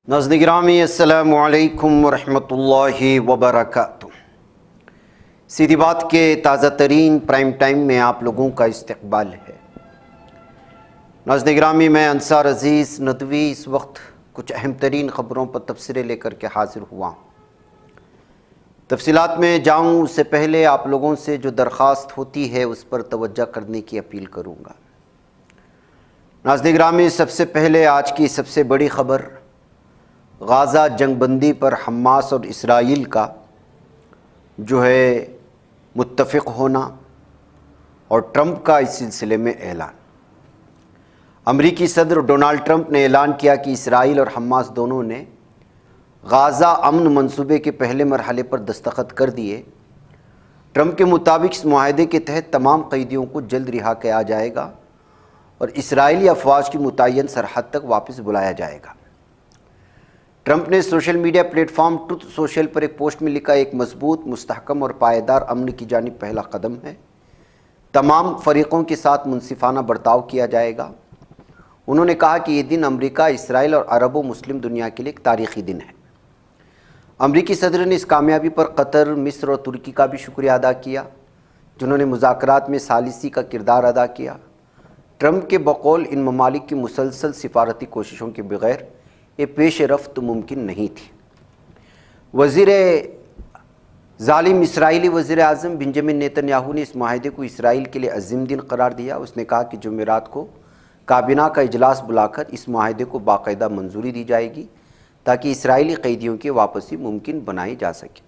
नाज़रीन गिरामी अस्सलामु अलैकुम वरहमतुल्लाहि वबरकातुह। सीधी बात के ताज़ा तरीन प्राइम टाइम में आप लोगों का इस्तकबाल है। नाज़रीन गिरामी, मैं अंसार अज़ीज़ नदवी इस वक्त कुछ अहम तरीन ख़बरों पर तबसरे लेकर के हाज़िर हुआ हूँ। तफसीलात में जाऊँ उससे पहले आप लोगों से जो दरख्वास्त होती है उस पर तवज्जो करने की अपील करूँगा। नाज़रीन गिरामी, सबसे पहले आज की सबसे बड़ी ख़बर गाज़ा जंगबंदी पर हमास और इसराइल का जो है मुत्तफ़िक़ होना और ट्रंप का इस सिलसिले में ऐलान। अमरीकी सदर डोनाल्ड ट्रंप ने ऐलान किया कि इसराइल और हमास दोनों ने गाज़ा अमन मंसूबे के पहले मरहले पर दस्तखत कर दिए। ट्रंप के मुताबिक इस मुआहदे के तहत तमाम कैदियों को जल्द रिहा किया जाएगा और इसराइली अफवाज की मुतय्यन सरहद तक वापस बुलाया जाएगा। ट्रंप ने social media platform truth social पर एक पोस्ट में लिखा, एक मजबूत, मुस्तहकम और पायदार अमन की जानिब पहला कदम है। तमाम फरीक़ों के साथ मुनसिफाना बर्ताव किया जाएगा। उन्होंने कहा कि ये दिन अमेरिका, इसराइल और अरब व मुस्लिम दुनिया के लिए एक तारीख़ी दिन है। अमरीकी सदर ने इस कामयाबी पर कतर, मिस्र और तुर्की का भी शुक्रिया अदा किया, जिन्होंने मुज़ाकरात में सालिसी का किरदार अदा किया। ट्रंप के बकौल इन ममालिक की मुसलसल सिफारती कोशिशों के बगैर ये पेश रफ्त मुमकिन नहीं थी। ज़ालिम इसराइली वज़ीर आज़म बेंजामिन नेतन्याहू ने इस माहदे को इसराइल के लिए अज़ीम दिन करार दिया। उसने कहा कि जुमेरात को काबीना का इजलास बुलाकर इस माहदे को बाकायदा मंजूरी दी जाएगी ताकि इसराइली कैदियों की वापसी मुमकिन बनाई जा सके।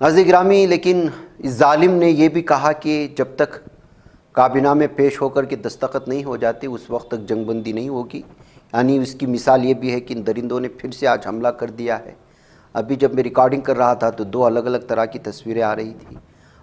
नाज़रीन गिरामी, लेकिन इस ज़ालिम ने यह भी कहा कि जब तक काबीना में पेश होकर के दस्तखत नहीं हो जाते उस वक्त तक जंगबंदी नहीं होगी। यानी इसकी मिसाल ये भी है कि इन दरिंदों ने फिर से आज हमला कर दिया है। अभी जब मैं रिकॉर्डिंग कर रहा था तो दो अलग अलग तरह की तस्वीरें आ रही थी।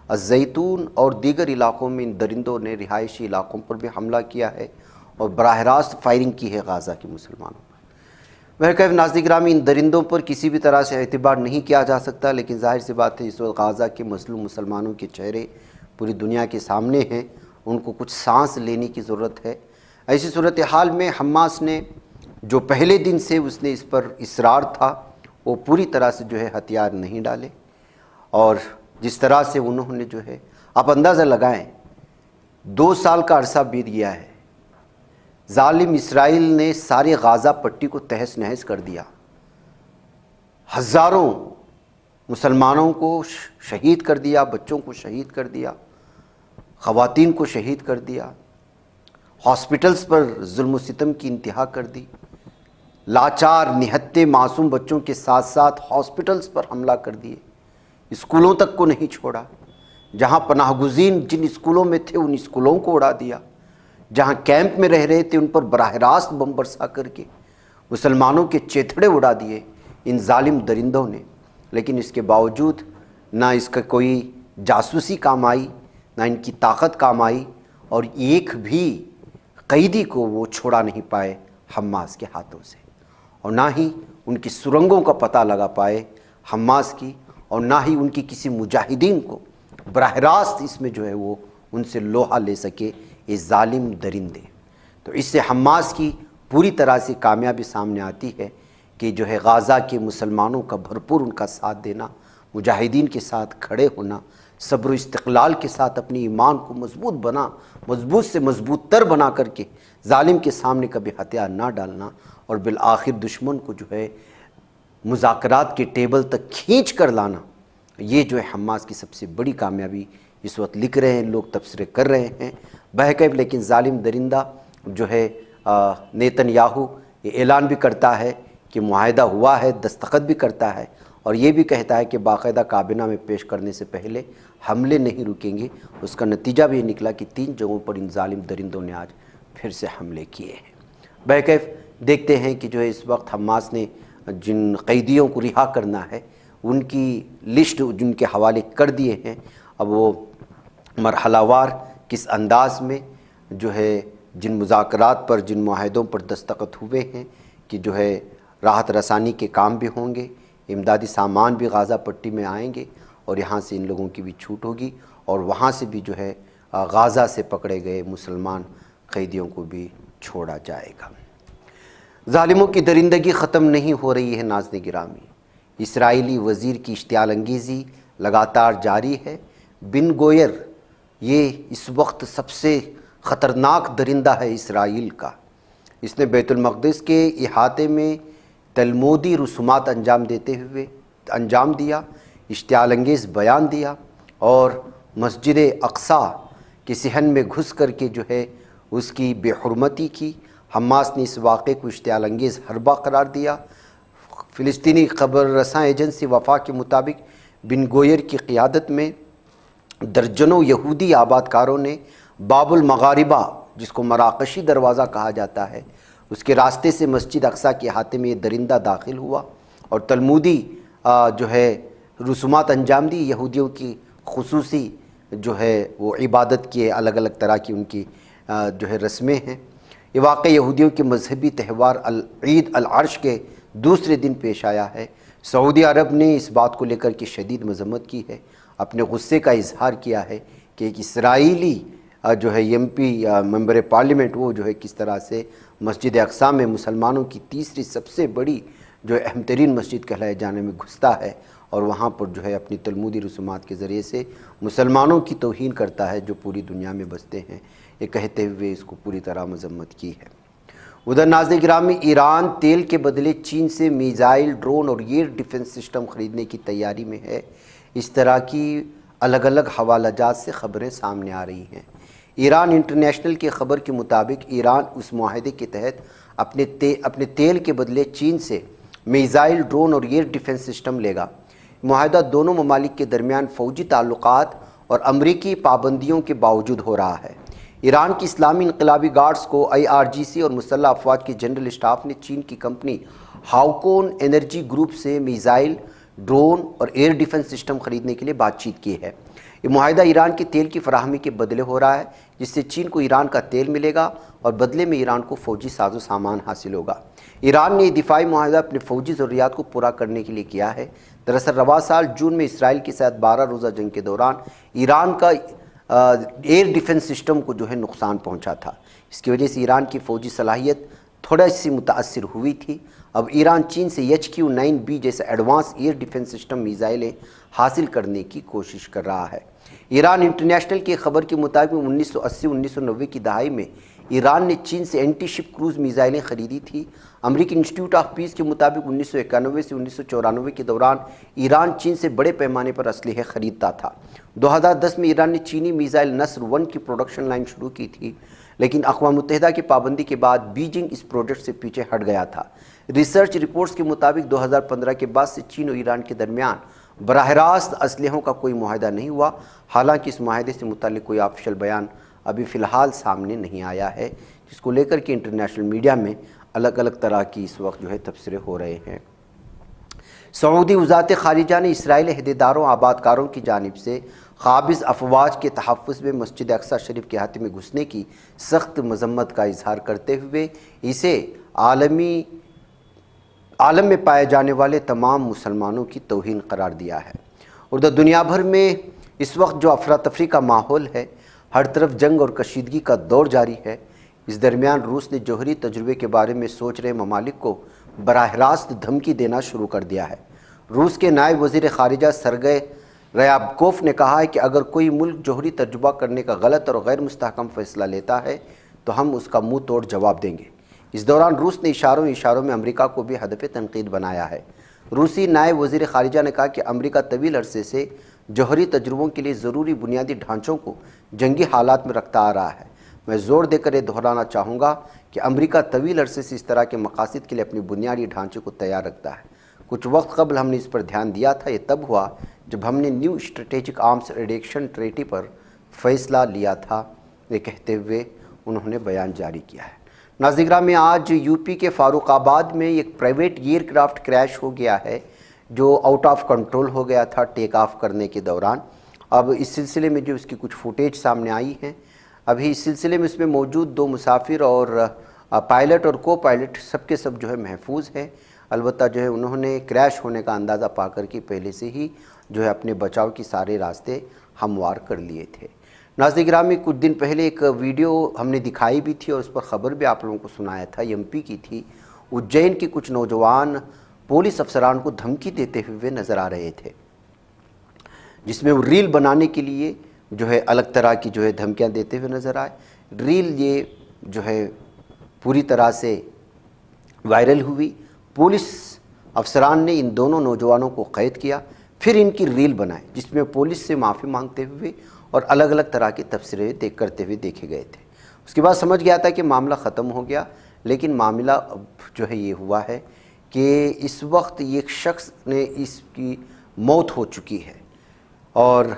अज़ैतून और दीगर इलाक़ों में इन दरिंदों ने रिहायशी इलाक़ों पर भी हमला किया है और बराह रास्त फायरिंग की है गाज़ा के मुसलमानों पर। बहरकैफ नाज़रीन गिरामी, इन दरिंदों पर किसी भी तरह से एतबार नहीं किया जा सकता, लेकिन ज़ाहिर सी बात है इस वक्त गाज़ा के मज़लूम मुसलमानों के चेहरे पूरी दुनिया के सामने हैं। उनको कुछ सांस लेने की ज़रूरत है। ऐसी सूरत हाल में हमास ने जो पहले दिन से उसने इस पर इसरार था वो पूरी तरह से जो है हथियार नहीं डाले और जिस तरह से उन्होंने जो है, आप अंदाज़ा लगाएं, 2 साल का अरसा बीत गया है। ज़ालिम इसराइल ने सारे गाज़ा पट्टी को तहस नहस कर दिया। हज़ारों मुसलमानों को शहीद कर दिया, बच्चों को शहीद कर दिया, ख़वातीन को शहीद कर दिया, हॉस्पिटल्स पर जुल्म सितम की इंतहा कर दी। लाचार निहत्ते मासूम बच्चों के साथ साथ हॉस्पिटल्स पर हमला कर दिए, स्कूलों तक को नहीं छोड़ा। जहां पनाहगुज़ीन जिन स्कूलों में थे उन स्कूलों को उड़ा दिया। जहां कैंप में रह रहे थे उन पर बराह रास्त बम बरसा करके मुसलमानों के चेथड़े उड़ा दिए इन जालिम दरिंदों ने। लेकिन इसके बावजूद ना इसका कोई जासूसी काम आई, ना इनकी ताकत काम आई और एक भी कैदी को वो छोड़ा नहीं पाए हमास के हाथों से, और ना ही उनकी सुरंगों का पता लगा पाए हमास की, और ना ही उनकी किसी मुजाहिदीन को बराह रास्त इसमें जो है वो उनसे लोहा ले सके ये जालिम दरिंदे। तो इससे हमास की पूरी तरह से कामयाबी सामने आती है कि जो है गाज़ा के मुसलमानों का भरपूर उनका साथ देना, मुजाहिदीन के साथ खड़े होना, सब्र इस्तिक़लाल के साथ अपनी ईमान को मजबूत से मजबूत तर बना करके जालिम के सामने कभी हथियार ना डालना और बिल आखिर दुश्मन को जो है मुज़ाकरात के टेबल तक खींच कर लाना, ये जो है हमास की सबसे बड़ी कामयाबी इस वक्त लिख रहे हैं लोग, तबसरे कर रहे हैं बहकैफ। लेकिन जालिम दरिंदा जो है नेतन्याहू ये ऐलान भी करता है कि मुआहदा हुआ है, दस्तखत भी करता है और ये भी कहता है कि बाकायदा काबीना में पेश करने से पहले हमले नहीं रुकेंगे। उसका नतीजा भी निकला कि 3 जगहों पर इन जालिम दरिंदों ने आज फिर से हमले किए हैं। बहकैफ देखते हैं कि जो है इस वक्त हमास ने जिन कैदियों को रिहा करना है उनकी लिस्ट जिनके हवाले कर दिए हैं। अब वो मरहलावार किस अंदाज में जो है जिन मुज़ाकरात पर, जिन मुआहदों पर दस्तखत हुए हैं कि जो है राहत रसानी के काम भी होंगे, इमदादी सामान भी गाज़ा पट्टी में आएंगे और यहाँ से इन लोगों की भी छूट होगी और वहाँ से भी जो है गाज़ा से पकड़े गए मुसलमान कैदियों को भी छोड़ा जाएगा। ظالموں کی درندگی ختم نہیں ہو رہی ہے ناظرین گرامی، اسرائیلی وزیر کی اشتعال انگیزی لگاتار جاری ہے۔ بن گوئر یہ اس وقت سب سے خطرناک درندہ ہے اسرائیل کا۔ اس نے بیت المقدس کے احاطے میں تلمودی رسومات انجام دیا، اشتعال انگیز بیان دیا اور مسجد اقصیٰ کے صحن میں گھس کر کے جو ہے اس کی بے حرمتی کی۔ حماس نے اس واقعے کو اشتعال انگیز حربہ قرار دیا۔ فلسطینی خبر رساں ایجنسی وفا کے مطابق بن گوئر کی قیادت میں درجنوں یہودی آباد کاروں نے باب المغاربہ، جس کو مراکشی دروازہ کہا جاتا ہے، اس کے راستے سے مسجد اقصیٰ کے احاطے میں یہ درندہ داخل ہوا اور تلمودی جو ہے رسومات انجام دی۔ یہودیوں کی خصوصی جو ہے وہ عبادت کی الگ الگ طرح کی ان کی جو ہے رسمیں ہیں۔ یہ واقعہ یہودیوں کے مذہبی تہوار عید العرش کے دوسرے دن پیش آیا ہے۔ سعودی عرب نے اس بات کو لے کر کے شدید مذمت کی ہے، اپنے غصے کا اظہار کیا ہے کہ ایک اسرائیلی جو ہے ایم پی ممبر پارلیمنٹ وہ جو ہے کس طرح سے مسجد اقصیٰ میں مسلمانوں کی تیسری سب سے بڑی جو اہم ترین مسجد کہلائے جانے میں گھستا ہے اور وہاں پر جو ہے اپنی تلمودی رسومات کے ذریعے سے مسلمانوں کی توہین کرتا ہے جو پوری دنیا میں بستے ہیں، یہ کہتے ہوئے اس کو پوری طرح مذمت کی ہے۔ ادھر ناظرین گرامی، ایران تیل کے بدلے چین سے میزائل، ڈرون اور ایئر ڈیفنس سسٹم خریدنے کی تیاری میں ہے۔ اس طرح کی الگ الگ حوالہ جات سے خبریں سامنے آ رہی ہیں۔ ایران انٹرنیشنل کی خبر کے مطابق ایران اس معاہدے کے تحت اپنے تیل کے بدلے چین سے میزائل، ڈرون اور ایئر ڈیفنس سسٹم لے گا۔ معاہدہ دونوں ممالک کے درمیان فوجی تعلقات اور امریکی پابندیوں کے باوجود ہو رہا ہے۔ ایران کی اسلامی انقلابی گارڈز کو IRGC اور مسلح افواج کے جنرل اسٹاف نے چین کی کمپنی ہاؤکون انرجی گروپ سے میزائل، ڈرون اور ایئر ڈیفنس سسٹم خریدنے کے لیے بات چیت کی ہے۔ یہ معاہدہ ایران کے تیل کی فراہمی کے بدلے ہو رہا ہے، جس سے چین کو ایران کا تیل ملے گا اور بدلے میں ایران کو فوجی ساز و سامان حاصل ہوگا۔ ایران نے یہ دفاعی معاہدہ اپنے فوجی ضروریات کو پورا کرنے کے لیے کیا ہے۔ دراصل رواں سال جون میں اسرائیل کے ساتھ 12 روزہ جنگ کے دوران ایران کا ایئر ڈیفنس سسٹم کو جو ہے نقصان پہنچا تھا۔ اس کی وجہ سے ایران کی فوجی صلاحیت تھوڑا سی متاثر ہوئی تھی۔ اب ایران چین سے HQ-9B جیسا ایڈوانس ایئر ڈیفنس سسٹم میزائلیں حاصل کرنے کی کوشش کر رہا ہے۔ ایران انٹرنیشنل کی خبر کے مطابق 1980-1990 کی دہائی میں ایران نے چین سے اینٹی شپ کروز میزائلیں خریدی تھی۔ امریکی انسٹیٹیوٹ آف پیس کے مطابق 1991 سے 1994 کے دوران ایران چین سے بڑے پیمانے پر اسلحے خریدتا تھا۔ 2010 میں ایران نے چینی میزائل نصر 1 کی پروڈکشن لائن شروع کی تھی، لیکن اقوام متحدہ کی پابندی کے بعد بیجنگ اس پروجیکٹ سے پیچھے ہٹ گیا تھا۔ ریسرچ رپورٹس کے مطابق 2015 کے بعد سے چین اور ایران کے درمیان براہ راست اسلحوں کا کوئی معاہدہ نہیں ہوا، حالانکہ اس معاہدے سے متعلق کوئی آفیشیل بیان ابھی فی الحال سامنے نہیں آیا ہے، جس کو لے کر کے انٹرنیشنل میڈیا میں الگ الگ طرح کی اس وقت جو ہے تبصرے ہو رہے ہیں۔ سعودی وزارت خارجہ نے اسرائیلی عہدیداروں آباد کاروں کی جانب سے قابض افواج کے تحفظ میں مسجد اقصیٰ شریف کے احاطے میں گھسنے کی سخت مذمت کا اظہار کرتے ہوئے اسے عالم میں پائے جانے والے تمام مسلمانوں کی توہین قرار دیا ہے۔ اور دنیا بھر میں اس وقت جو افراتفری کا ماحول ہے، ہر طرف جنگ اور کشیدگی کا دور جاری ہے، اس درمیان روس نے جوہری تجربے کے بارے میں سوچ رہے ممالک کو براہ راست دھمکی دینا شروع کر دیا ہے۔ روس کے نائب وزیر خارجہ سرگئی ریابکوف نے کہا ہے کہ اگر کوئی ملک جوہری تجربہ کرنے کا غلط اور غیر مستحکم فیصلہ لیتا ہے تو ہم اس کا منہ توڑ جواب دیں گے۔ اس دوران روس نے اشاروں میں امریکہ کو بھی ہدف تنقید بنایا ہے۔ روسی نائب وزیر خارجہ نے کہا کہ امریکہ طویل عرصے سے جوہری تجربوں کے لیے ضروری بنیادی ڈھانچوں کو جنگی حالات میں رکھتا آ رہا ہے۔ میں زور دے کر یہ دہرانا چاہوں گا کہ امریکہ طویل عرصے سے اس طرح کے مقاصد کے لیے اپنی بنیادی ڈھانچے کو تیار رکھتا ہے۔ کچھ وقت قبل ہم نے اس پر دھیان دیا تھا، یہ تب ہوا جب ہم نے new strategic arms reduction treaty پر فیصلہ لیا تھا، یہ کہتے ہوئے انہوں نے بیان جاری کیا ہے۔ ناظرین گرامی، آج یوپی کے فاروق آباد میں ایک پرائیویٹ ایئر کرافٹ کریش ہو گیا ہے جو آؤٹ آف کنٹرول ہو گیا تھا ٹیک آف کرنے کے دوران۔ اب اس سلسلے میں جو اس کی کچھ فوٹیج سامنے آئی ہیں، ابھی اس سلسلے میں اس میں موجود 2 مسافر اور پائلٹ اور کو پائلٹ سب کے سب جو ہے محفوظ ہیں۔ البتہ جو ہے انہوں نے کریش ہونے کا اندازہ پا کر کے پہلے سے ہی جو ہے اپنے بچاؤ کی سارے راستے ہموار کر لیے تھے۔ ناظرین گرامی، کچھ دن پہلے ایک ویڈیو ہم نے دکھائی بھی تھی اور اس پر خبر بھی آپ لوگوں کو سنایا تھا، MP کی تھی۔ उज्जैन के कुछ नौजवान पुलिस अफसरान को धमकी देते हुए नज़र आ रहे थे, जिसमें वो रील बनाने के लिए जो है अलग तरह की जो है धमकियां देते हुए नज़र आए। रील ये जो है पूरी तरह से वायरल हुई। पुलिस अफसरान ने इन दोनों नौजवानों को कैद किया, फिर इनकी रील बनाई जिसमें पुलिस से माफ़ी मांगते हुए और अलग अलग तरह के तबसरे करते हुए देखे गए थे। उसके बाद समझ गया था कि मामला ख़त्म हो गया, लेकिन मामला अब जो है ये हुआ है कि इस वक्त एक शख्स ने इसकी मौत हो चुकी है और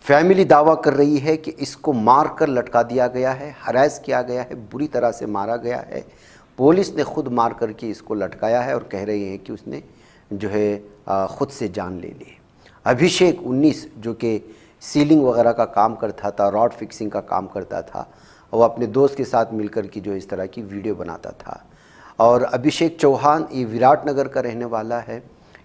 फैमिली दावा कर रही है कि इसको मार कर लटका दिया गया है, हरास किया गया है, बुरी तरह से मारा गया है। पुलिस ने खुद मार करके इसको लटकाया है और कह रहे हैं कि उसने जो है ख़ुद से जान ले ली। अभिषेक 19 जो कि सीलिंग वगैरह का काम करता था, रॉड फिक्सिंग का काम करता था, वो अपने दोस्त के साथ मिलकर की जो इस तरह की वीडियो बनाता था। और अभिषेक चौहान ये विराटनगर का रहने वाला है।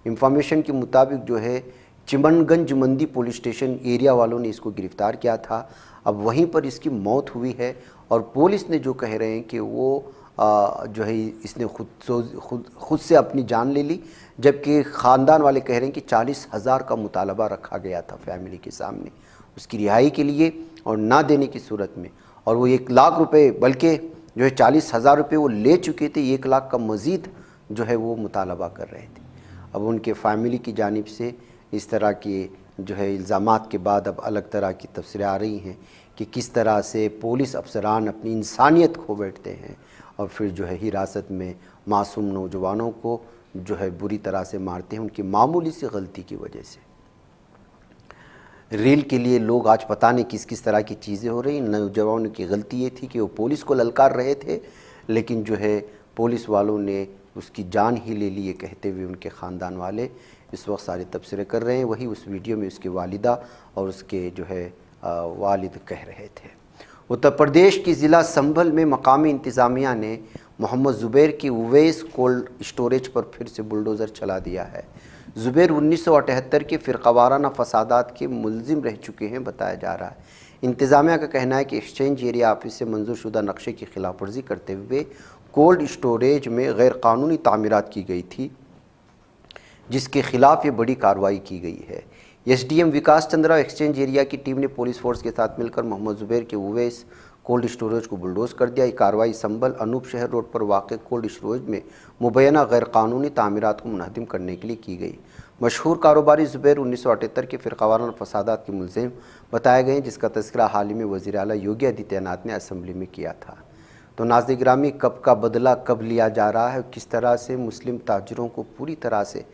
इंफॉर्मेशन के मुताबिक जो है चिमनगंज मंडी पुलिस स्टेशन एरिया वालों ने इसको गिरफ़्तार किया था। अब वहीं पर इसकी मौत हुई है और पुलिस ने जो कह रहे हैं कि वो जो है इसने खुद से अपनी जान ले ली, जबकि ख़ानदान वाले कह रहे हैं कि 40,000 का मुतालबा रखा गया था फैमिली के सामने उसकी रिहाई के लिए और ना देने की सूरत में, और वो 1 लाख रुपए बल्कि जो है 40,000 रुपये वो ले चुके थे, 1 लाख का मज़ीद जो है वो मुतालबा कर रहे थे। अब उनके फैमिली की जानिब से इस तरह के जो है इल्ज़ामात के बाद अब अलग तरह की तफसीरें आ रही हैं कि किस तरह से पुलिस अफसरान अपनी इंसानियत खो बैठते हैं और फिर जो है हिरासत में मासूम नौजवानों को जो है बुरी तरह से मारते हैं उनकी मामूली सी गलती की वजह से। रील के लिए लोग आज पता नहीं किस किस तरह की चीज़ें हो रही। नौजवानों की गलती ये थी कि वो पुलिस को ललकार रहे थे, लेकिन जो है पुलिस वालों ने उसकी जान ही ले ली, ये कहते हुए उनके ख़ानदान वाले इस वक्त सारे तबसरे कर रहे हैं। वही उस वीडियो में उसकी वालिदा और उसके जो है वालिद कह रहे थे। उत्तर प्रदेश की ज़िला संभल में मकामी इंतज़ामिया ने मोहम्मद ज़ुबैर की उवैस कोल्ड स्टोरेज पर फिर से बुलडोज़र चला दिया है। ज़ुबैर 1978 के फ़िरक़ावाराना फसादात के मुलजिम रह चुके हैं बताया जा रहा है। इंतज़ामिया का कहना है कि एक्सचेंज एरिया ऑफिस से मंजूर शुदा नक्शे की खिलाफ वर्जी करते हुए कोल्ड स्टोरेज में गैर कानूनी तामीरात की गई थी, जिसके खिलाफ ये बड़ी कार्रवाई की गई है। एसडीएम विकास चंद्रा एक्सचेंज एरिया की टीम ने पुलिस फोर्स के साथ मिलकर मोहम्मद ज़ुबैर के उवैस कोल्ड स्टोरेज को बुलडोज कर दिया। ये कार्रवाई संभल अनूप शहर रोड पर वाक़ कोल्ड स्टोरेज में मुबैना गैर कानूनी तामीरात को मुनहदिम करने के लिए की गई। मशहूर कारोबारी ज़ुबैर 1978 के फ़िरक़ावाराना फसादात के मुलज़िम बताए गए, जिसका तज़किरा हाल ही में वज़ीर आला योगी आदित्यनाथ ने असम्बली में किया था। तो नाज़रीन गिरामी, कब का बदला कब लिया जा रहा है, किस तरह से मुस्लिम ताजिरों को पूरी तरह से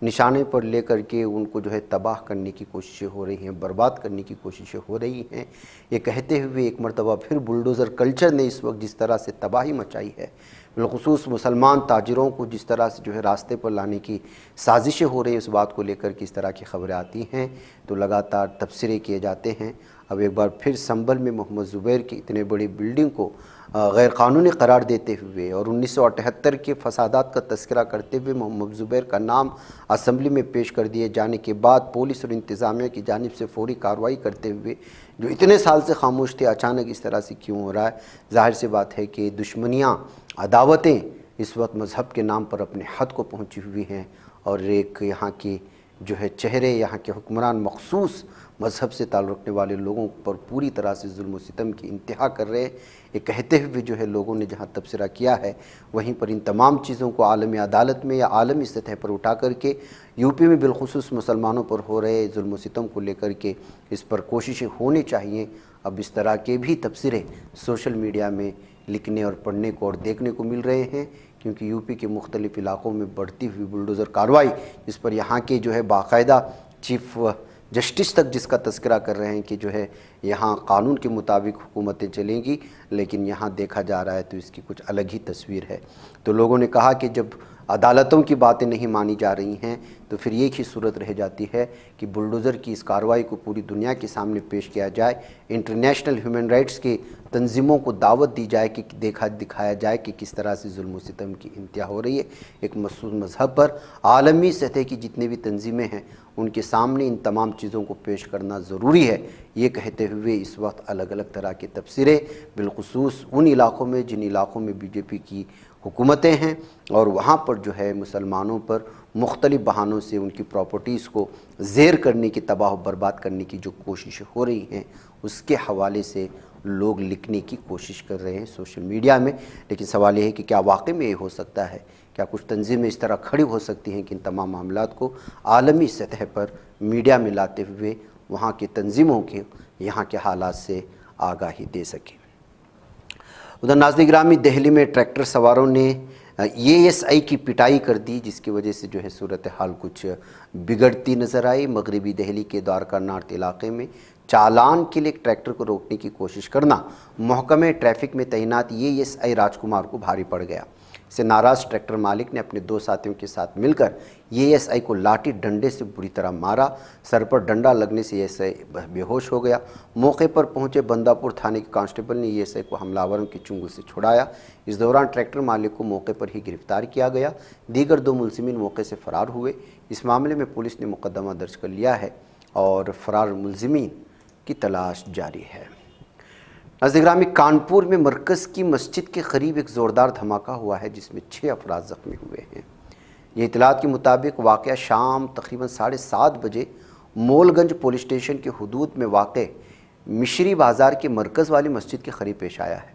निशाने पर लेकर के उनको जो है तबाह करने की कोशिशें हो रही हैं, बर्बाद करने की कोशिशें हो रही हैं। ये कहते हुए एक मरतबा फिर बुलडोज़र कल्चर ने इस वक्त जिस तरह से तबाही मचाई है, बिलखुसूस मुसलमान ताजिरों को जिस तरह से जो है रास्ते पर लाने की साजिशें हो रही हैं, उस बात को लेकर किस तरह की खबरें आती हैं तो लगातार तबसरे किए जाते हैं। अब एक बार फिर संभल में मोहम्मद ज़ुबैर की इतने बड़ी बिल्डिंग को गैर कानूनी करार देते हुए और 1978 के फसादात का तज़किरा करते हुए मोहम्मद ज़ुबैर का नाम असम्बली में पेश कर दिए जाने के बाद पुलिस और इंतज़ामिया की जानिब से फौरी कार्रवाई करते हुए जो इतने साल से खामोश थे, अचानक इस तरह से क्यों हो रहा है? ज़ाहिर सी बात है कि दुश्मनियाँ, अदावतें इस वक्त मज़हब के नाम पर अपने हद को पहुँची हुई हैं और एक यहाँ की जो है चेहरे, यहाँ के हुक्मरान मखसूस मज़हब से ताल्लुक़ रखने वाले लोगों पर पूरी तरह से जुल्म व सितम की इंतहा कर रहे हैं। ये कहते हुए जो है लोगों ने जहाँ तबसरा किया है, वहीं पर इन तमाम चीज़ों को आलमी अदालत में या आलमी सतह पर उठा करके यूपी में बिलखुसूस मुसलमानों पर हो रहे जुल्म व सितम को लेकर के इस पर कोशिशें होनी चाहिए। अब इस तरह के भी तबसरे सोशल मीडिया में लिखने और पढ़ने को और देखने को मिल रहे हैं, क्योंकि यूपी के मुख्तलिफ़ इलाक़ों में बढ़ती हुई बुलडोज़र कार्रवाई, जिस पर यहाँ के जो है बाकायदा चीफ जस्टिस तक जिसका तज़किरा कर रहे हैं कि जो है यहाँ कानून के मुताबिक हुकूमतें चलेंगी, लेकिन यहाँ देखा जा रहा है तो इसकी कुछ अलग ही तस्वीर है। तो लोगों ने कहा कि जब अदालतों की बातें नहीं मानी जा रही हैं तो फिर एक ही सूरत रह जाती है कि बुलडोज़र की इस कार्रवाई को पूरी दुनिया के सामने पेश किया जाए, इंटरनेशनल ह्यूमन राइट्स के तंजीमों को दावत दी जाए कि दिखाया जाए कि किस तरह से जुल्म व सितम की इंतहा हो रही है एक मखसूस मज़हब पर। आलमी सतह की जितनी भी तंजीमें हैं उनके सामने इन तमाम चीज़ों को पेश करना ज़रूरी है। ये कहते हुए इस वक्त अलग अलग तरह के तबसरे बिलखुसूस उन इलाक़ों में जिन इलाक़ों में बीजेपी की حکومتیں ہیں اور وہاں پر جو ہے مسلمانوں پر مختلف بہانوں سے ان کی پراپرٹیز کو زیر کرنے کی، تباہ و برباد کرنے کی جو کوششیں ہو رہی ہیں، اس کے حوالے سے لوگ لکھنے کی کوشش کر رہے ہیں سوشل میڈیا میں۔ لیکن سوال یہ ہے کہ کیا واقعی میں یہ ہو سکتا ہے؟ کیا کچھ تنظیمیں اس طرح کھڑی ہو سکتی ہیں کہ ان تمام معاملات کو عالمی سطح پر میڈیا میں لاتے ہوئے وہاں کی تنظیموں کے یہاں کے حالات سے آگاہی دے سکیں؟ ادھر ناظرین گرامی، دہلی میں ٹریکٹر سواروں نے ASI کی پٹائی کر دی، جس کی وجہ سے جو ہے صورتحال کچھ بگڑتی نظر آئی۔ مغربی دہلی کے دوارکا نارتھ علاقے میں چالان کے لیے ایک ٹریکٹر کو روکنے کی کوشش کرنا محکمہ ٹریفک میں تعینات ASI راج کمار کو بھاری پڑ گیا۔ اس سے ناراض ٹریکٹر مالک نے اپنے 2 ساتھیوں کے ساتھ مل کر ASI کو لاٹھی ڈنڈے سے بری طرح مارا۔ سر پر ڈنڈا لگنے سے ASI بے ہوش ہو گیا۔ موقع پر پہنچے بندہ پور تھانے کے کانسٹیبل نے ASI کو حملہ آوروں کے چنگل سے چھڑایا۔ اس دوران ٹریکٹر مالک کو موقع پر ہی گرفتار کیا گیا۔ دیگر 2 ملزمین موقع سے فرار ہوئے۔ اس معاملے میں پولیس نے مقدمہ درج کر لیا ہے اور فرار ملزمین کی تلاش جاری ہے۔ ناظرین گرامی، کانپور میں مرکز کی مسجد کے قریب ایک زوردار دھماکہ ہوا ہے جس میں 6 افراد زخمی ہوئے ہیں۔ یہ اطلاعات کے مطابق واقعہ شام تقریباً 7:30 بجے مول گنج پولیس اسٹیشن کے حدود میں واقع مشری بازار کے مرکز والی مسجد کے قریب پیش آیا ہے۔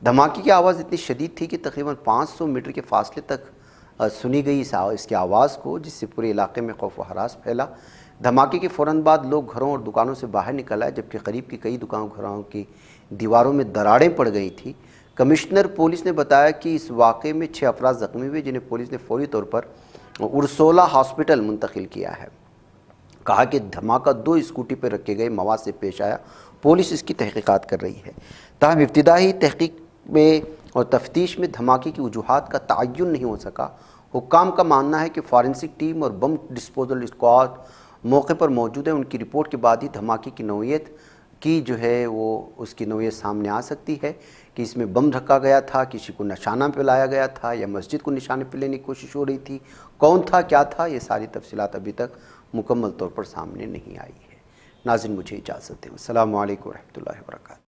دھماکے کی آواز اتنی شدید تھی کہ تقریباً 500 میٹر کے فاصلے تک سنی گئی اس کی آواز کو، جس سے پورے علاقے میں خوف و ہراس پھیلا۔ دھماکے کے فوراً بعد لوگ گھروں اور دکانوں سے باہر نکل آئے، جبکہ قریب کی کئی دکانوں گھروں کی دیواروں میں دراڑیں پڑ گئی تھیں۔ کمشنر پولیس نے بتایا کہ اس واقعے میں 6 افراد زخمی ہوئے، جنہیں پولیس نے فوری طور پر ارسولہ ہاسپٹل منتقل کیا ہے۔ کہا کہ دھماکہ 2 اسکوٹی پر رکھے گئے مواد سے پیش آیا۔ پولیس اس کی تحقیقات کر رہی ہے۔ تاہم ابتدائی تحقیق میں اور تفتیش میں دھماکے کی وجوہات کا تعین نہیں ہو سکا۔ حکام کا ماننا ہے کہ فارنسک ٹیم اور بم ڈسپوزل اسکواڈ موقع پر موجود ہے۔ ان کی رپورٹ کے بعد ہی دھماکے کی نوعیت کی جو ہے وہ اس کی نوعیت سامنے آ سکتی ہے کہ اس میں بم رکھا گیا تھا، کسی کو نشانہ پہ لایا گیا تھا، یا مسجد کو نشانے پہ لینے کی کوشش ہو رہی تھی، کون تھا کیا تھا، یہ ساری تفصیلات ابھی تک مکمل طور پر سامنے نہیں آئی ہے۔ ناظرین، مجھے اجازت دیں۔ السلام علیکم ورحمۃ اللہ وبرکاتہ۔